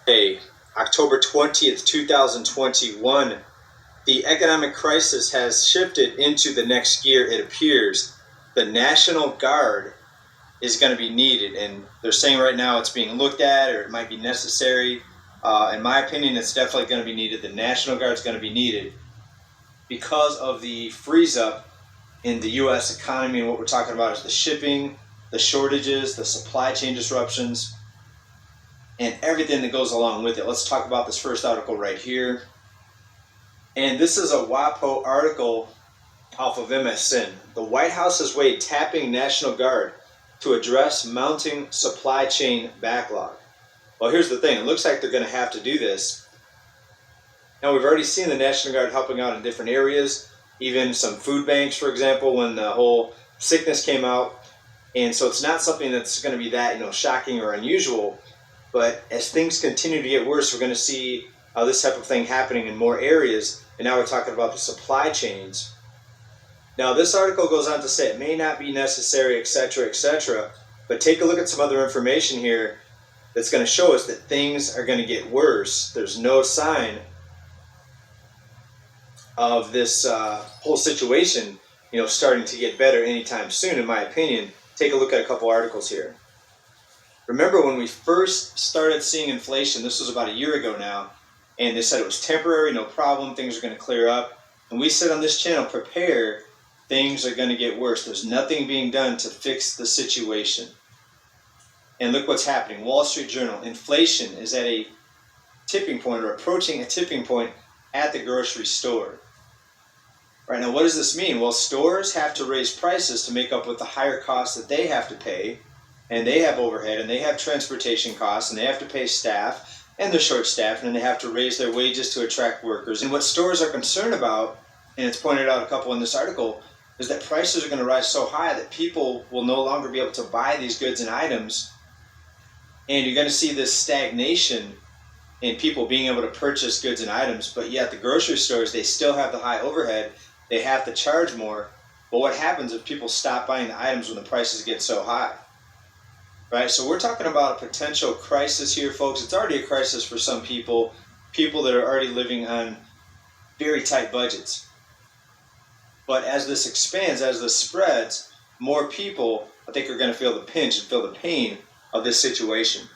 Hey, October 20th, 2021, the economic crisis has shifted into the next gear. It appears the National Guard is going to be needed, and they're saying right now it's being looked at or it might be necessary. In my opinion, it's definitely going to be needed. The National Guard is going to be needed because of the freeze up in the U.S. economy, and what we're talking about is the shipping, the shortages, the supply chain disruptions, and everything that goes along with it. Let's talk about this first article right here. And this is a WAPO article off of MSN. The White House has weighed tapping National Guard to address mounting supply chain backlog. Well, here's the thing. It looks like they're going to have to do this. Now, we've already seen the National Guard helping out in different areas, even some food banks, for example, when the whole sickness came out. And so it's not something that's going to be that, shocking or unusual. But as things continue to get worse, we're going to see this type of thing happening in more areas. And now we're talking about the supply chains. Now, this article goes on to say it may not be necessary, etc., etc. But take a look at some other information here that's going to show us that things are going to get worse. There's no sign of this whole situation, starting to get better anytime soon, in my opinion. Take a look at a couple articles here. Remember when we first started seeing inflation, this was about a year ago now, and they said it was temporary, no problem, things are going to clear up. And we said on this channel, prepare, things are going to get worse. There's nothing being done to fix the situation. And look what's happening. Wall Street Journal, inflation is at a tipping point or approaching a tipping point at the grocery store. Right now, what does this mean? Well, stores have to raise prices to make up with the higher costs that they have to pay. And they have overhead, and they have transportation costs, and they have to pay staff, and they're short-staffed, and they have to raise their wages to attract workers. And what stores are concerned about, and it's pointed out a couple in this article, is that prices are going to rise so high that people will no longer be able to buy these goods and items, and you're going to see this stagnation in people being able to purchase goods and items. But yet the grocery stores, they still have the high overhead, they have to charge more. But what happens if people stop buying the items when the prices get so high? Right, so we're talking about a potential crisis here, folks. It's already a crisis for some people that are already living on very tight budgets. But as this expands, as this spreads, more people, I think, are going to feel the pinch and feel the pain of this situation.